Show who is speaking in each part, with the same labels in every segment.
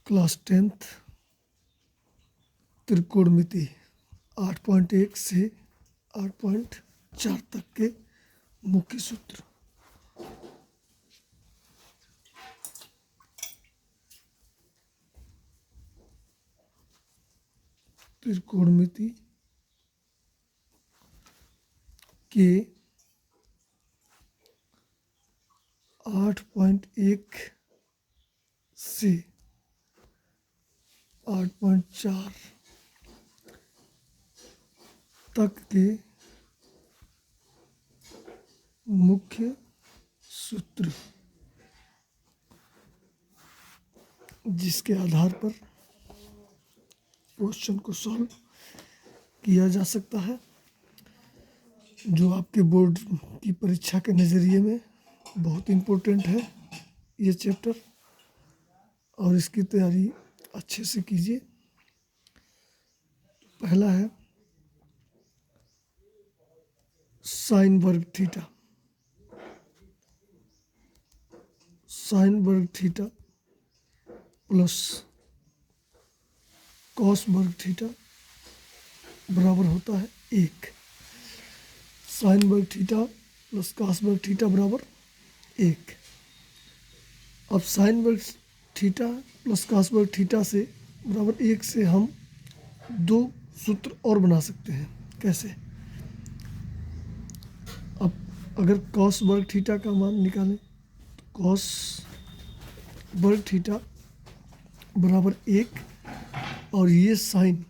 Speaker 1: Class 10th त्रिकोणमिति 8.1 से 8.4 तक के मुख्य सूत्र। त्रिकोणमिति के 8.1 से 8.4 तक के मुख्य सूत्र, जिसके आधार पर क्वेश्चन को सॉल्व किया जा सकता है, जो आपके बोर्ड की परीक्षा के नज़रिए में बहुत इम्पोर्टेंट है ये चैप्टर, और इसकी तैयारी अच्छे से कीजिए। पहला है साइन वर्ग थीटा। साइन वर्ग थीटा प्लस कॉस वर्ग थीटा बराबर होता है 1। साइन वर्ग थीटा प्लस कॉस वर्ग थीटा बराबर 1। अब साइन वर्ग थीटा प्लस कॉस वर्ग थीटा से बराबर 1 से हम दो सूत्र और बना सकते हैं। कैसे? अब अगर कॉस वर्ग थीटा का मान निकालें तो कॉस वर्ग थीटा बराबर 1, और ये साइन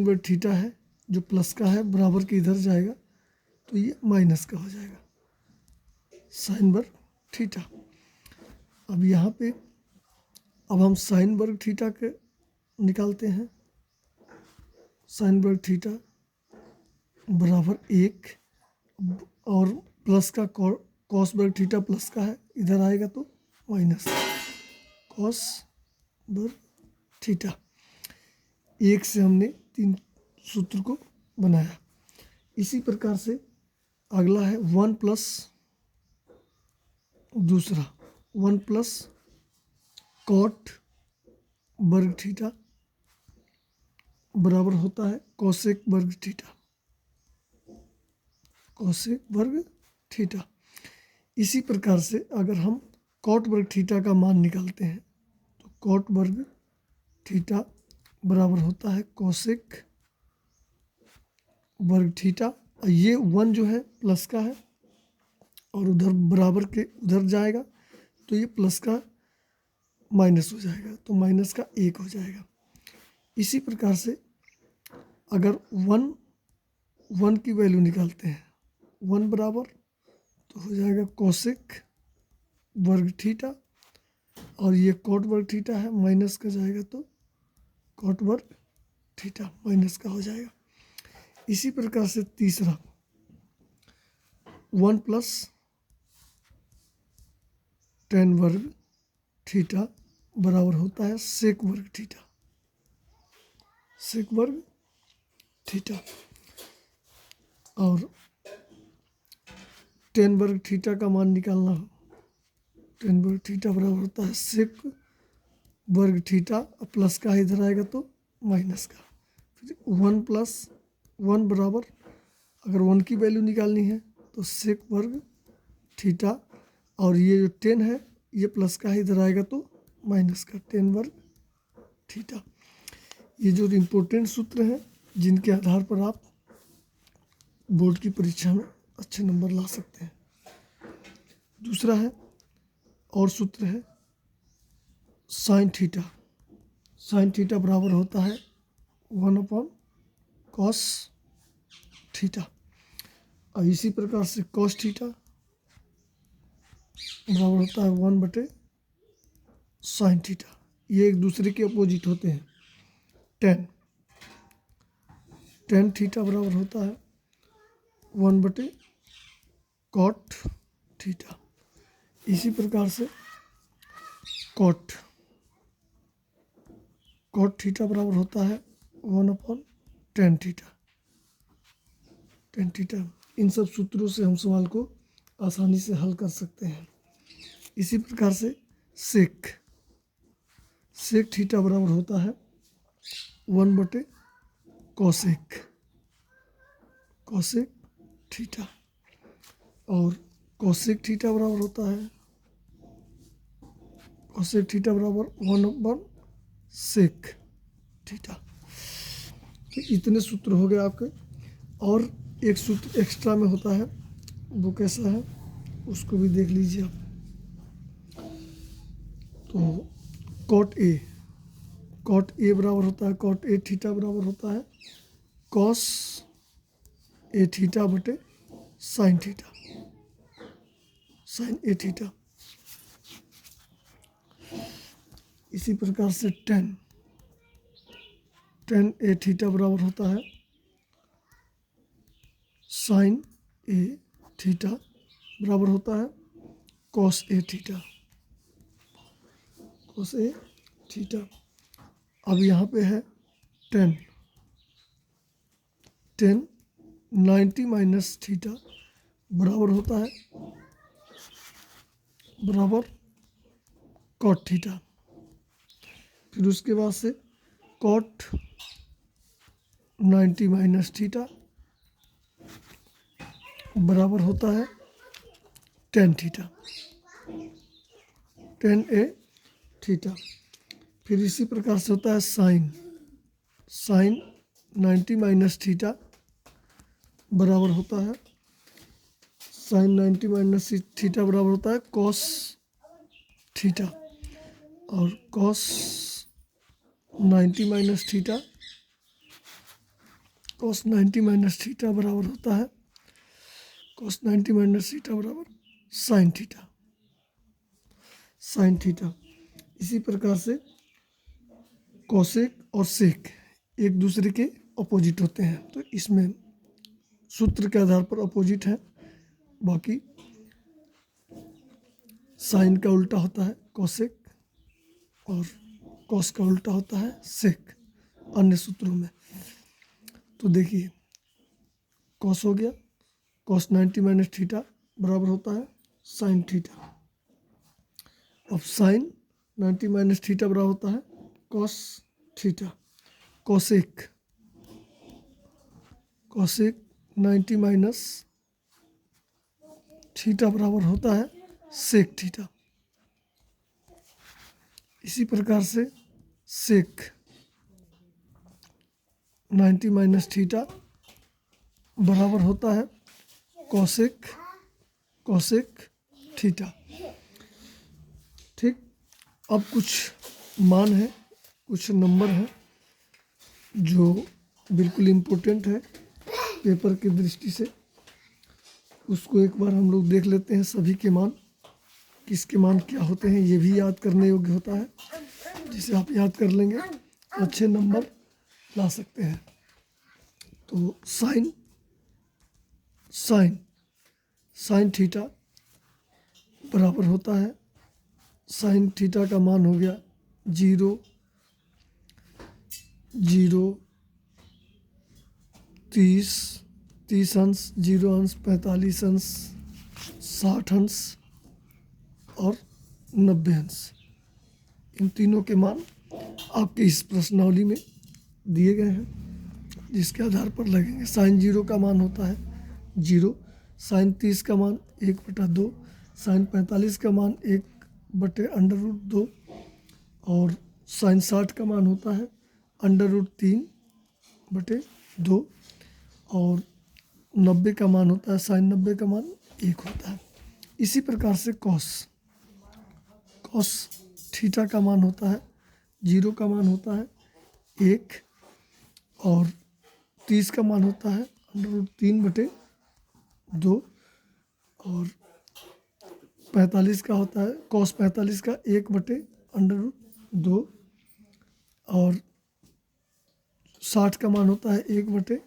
Speaker 1: वर्ग थीटा है जो प्लस का है, बराबर के इधर जाएगा तो ये माइनस का हो जाएगा, साइन वर्ग थीटा। अब यहाँ पे अब हम साइन वर्ग थीटा के निकालते हैं। साइन वर्ग थीटा बराबर 1, और प्लस का कॉस वर्ग थीटा प्लस का है, इधर आएगा तो माइनस कॉस वर्ग थीटा। 1 से हमने 3 सूत्र को बनाया। इसी प्रकार से अगला है 1 प्लस दूसरा 1 प्लस कॉट वर्ग थीटा बराबर होता है कोसेक वर्ग थीटा। कोसेक वर्ग थीटा। इसी प्रकार से अगर हम कॉट वर्ग थीटा का मान निकालते हैं तो कॉट वर्ग थीटा बराबर होता है कोसेक वर्ग थीटा। ये 1 जो है प्लस का है, और उधर बराबर के उधर जाएगा तो ये प्लस का माइनस हो जाएगा, तो माइनस का 1 हो जाएगा। इसी प्रकार से अगर 1 की वैल्यू निकालते हैं, 1 बराबर तो हो जाएगा कोसेक वर्ग थीटा, और ये कॉट वर्ग थीटा है, माइनस का जाएगा तो कॉट वर्ग थीटा माइनस का हो जाएगा। इसी प्रकार से तीसरा 1 प्लस टेन वर्ग थीटा बराबर होता है सेक वर्ग थीटा। सेक वर्ग थीटा, और टेन वर्ग थीटा का मान निकालना हो, टेन वर्ग थीटा बराबर होता है सेक वर्ग थीटा, प्लस का इधर आएगा तो माइनस का। फिर 1 प्लस 1 बराबर, अगर 1 की वैल्यू निकालनी है तो सेक वर्ग थीटा, और ये जो 10 है ये प्लस का है, इधर आएगा तो माइनस का, 10 वर्ग थीटा। ये जो इम्पोर्टेंट सूत्र हैं जिनके आधार पर आप बोर्ड की परीक्षा में अच्छे नंबर ला सकते हैं। दूसरा है और सूत्र है साइन थीटा। साइन थीटा बराबर होता है 1 कॉस थीटा, और इसी प्रकार से कॉस थीटा बराबर होता है 1/साइन थीटा। ये एक दूसरे के अपोजिट होते हैं। टेन थीटा बराबर होता है 1/कॉट थीटा। इसी प्रकार से कॉट थीटा बराबर होता है 1/टेन थीटा। Tan theta. इन सब सूत्रों से हम सवाल को आसानी से हल कर सकते हैं। इसी प्रकार से सेक थीटा बराबर होता है 1/कॉसेक थीटा, और कॉसेक थीटा बराबर होता है कॉसेक थीटा बराबर 1/सेक थीटा। तो इतने सूत्र हो गए आपके, और एक सूत्र एक्स्ट्रा में होता है, वो कैसा है उसको भी देख लीजिए आप। तो कॉट ए बराबर होता है, कॉट ए थीटा बराबर होता है कॉस ए थीटा बटे साइन ए थीटा। इसी प्रकार से टेन ए थीटा बराबर होता है साइन ए थीटा बराबर होता है कॉस ए थीटा। अब यहाँ पे है 10 90 माइनस थीटा बराबर होता है कॉट थीटा। फिर उसके बाद से कॉट 90 माइनस थीटा बराबर होता है टेन ए थीटा। फिर इसी प्रकार से होता है साइन 90 माइनस थीटा बराबर होता है साइन 90 माइनस थीटा बराबर होता है कॉस थीटा, और कॉस 90 माइनस थीटा बराबर होता है कॉस 90 माइनस थीटा बराबर साइन थीटा। इसी प्रकार से कॉसेक और सेक एक दूसरे के अपोजिट होते हैं, तो इसमें सूत्र के आधार पर अपोजिट है। बाकी साइन का उल्टा होता है कॉसेक और कॉस का उल्टा होता है सेक अन्य सूत्रों में। तो देखिए कॉस हो गया, कॉस 90 माइनस थीटा बराबर होता है साइन थीटा। अब साइन 90 माइनस थीटा बराबर होता है cos theta. Cosec 90 minus theta बराबर होता है सेक थीटा। इसी प्रकार से सेक 90 माइनस थीटा बराबर होता है कॉसेक थीटा। ठीक, अब कुछ मान है, कुछ नंबर है जो बिल्कुल इम्पोर्टेंट है पेपर की दृष्टि से। उसको एक बार हम लोग देख लेते हैं, सभी के मान, किसके मान क्या होते हैं, ये भी याद करने योग्य होता है। जिसे आप याद कर लेंगे तो अच्छे नंबर ला सकते हैं। तो साइन थीटा बराबर होता है, साइन थीटा का मान हो गया 0 30 अंश, 0 अंश, 45 अंश, 60 अंश और 90 अंश। इन तीनों के मान आपके इस प्रश्नावली में दिए गए हैं, जिसके आधार पर लगेंगे। साइन 0 का मान होता है 0, साइन 30 का मान 1/2, साइन 45 का मान 1/√2 और साइन 60 का मान होता है √3/2 और 90 का मान होता है, साइन 90 का मान 1 होता है। इसी प्रकार से कॉस थीटा का मान होता है 0 का मान होता है 1 और 30 का मान होता है √3/2 और 45 का होता है, कॉस 45 का 1/√2 और 60 का मान होता है 1/3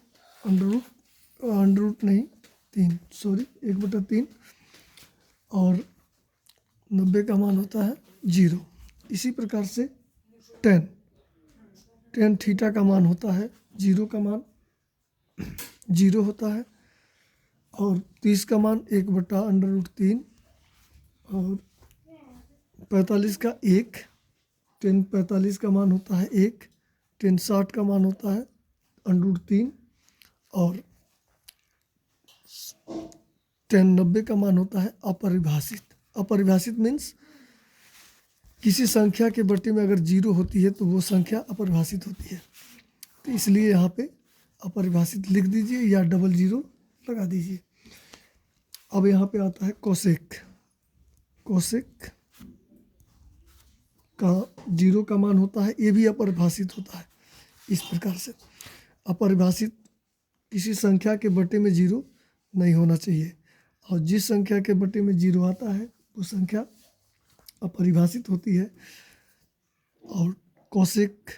Speaker 1: और 90 का मान होता है 0। इसी प्रकार से टेन थीटा का मान होता है 0 का मान 0 होता है और 30 का मान 1/√3 और 45 का 1 1045 का मान होता है 1, 1060 का मान होता है √3 और 1090 का मान होता है अपरिभाषित। अपरिभाषित मीन्स किसी संख्या के बटे में अगर 0 होती है तो वो संख्या अपरिभाषित होती है, तो इसलिए यहाँ पे अपरिभाषित लिख दीजिए या डबल ज़ीरो लगा दीजिए। अब यहाँ पे आता है कोसेक। कोसेक का 0 का मान होता है, ये भी अपरिभाषित होता है। इस प्रकार से अपरिभाषित किसी संख्या के बटे में 0 नहीं होना चाहिए, और जिस संख्या के बटे में 0 आता है वो संख्या अपरिभाषित होती है। और कोसेक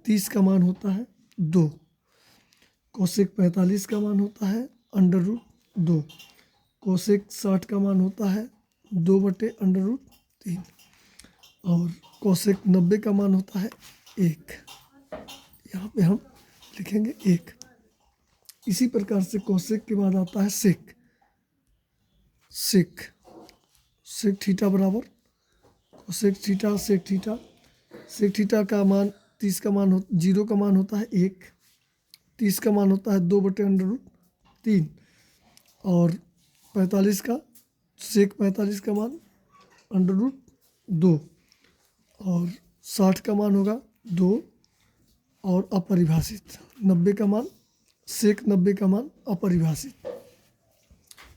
Speaker 1: 30 का मान होता है 2, कोसेक 45 का मान होता है √2, कोसेक 60 का मान होता है 2/√3 और कोसेक 90 का मान होता है 1। यहाँ पे हम लिखेंगे 1। इसी प्रकार से कोसेक के बाद आता है सेक। सेक सेक थीटा बराबर cosec theta sec theta. Sec theta का मान 30 का मान 0 का मान होता है 1, 30 का मान होता है 2/√3 और 45 का सेक 45 का मान √2 और 60 का मान होगा 2 और अपरिभाषित 90 का मान सेक 90 का मान अपरिभाषित।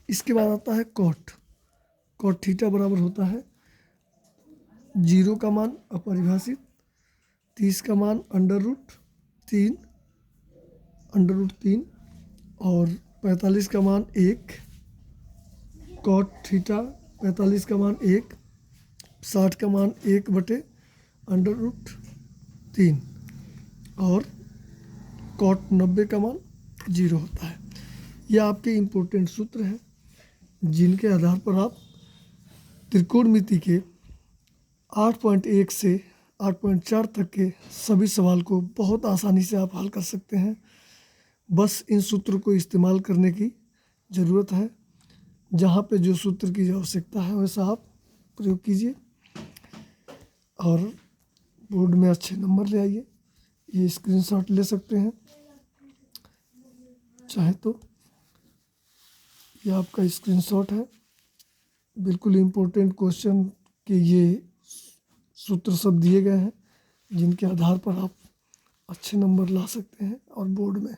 Speaker 1: इसके बाद आता है कॉट। कॉट थीटा बराबर होता है 0 का मान अपरिभाषित, 30 का मान √3 और 45 का मान 1। कॉट थीटा 45 का मान 1, 60 का मान 1/√3 और कॉट 90 का मान 0 होता है। यह आपके इम्पोर्टेंट सूत्र हैं जिनके आधार पर आप त्रिकोणमिति के 8.1 से 8.4 तक के सभी सवाल को बहुत आसानी से आप हल कर सकते हैं। बस इन सूत्रों को इस्तेमाल करने की ज़रूरत है। जहाँ पे जो सूत्र की आवश्यकता है वैसा आप प्रयोग कीजिए और बोर्ड में अच्छे नंबर ले आइए। ये स्क्रीनशॉट ले सकते हैं चाहे तो। ये आपका स्क्रीनशॉट है। बिल्कुल इम्पोर्टेंट क्वेश्चन के ये सूत्र सब दिए गए हैं जिनके आधार पर आप अच्छे नंबर ला सकते हैं और बोर्ड में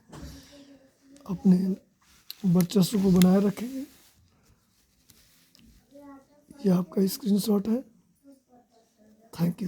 Speaker 1: अपने वर्चस्व को बनाए रखेंगे। ये आपका स्क्रीनशॉट है। Thank you.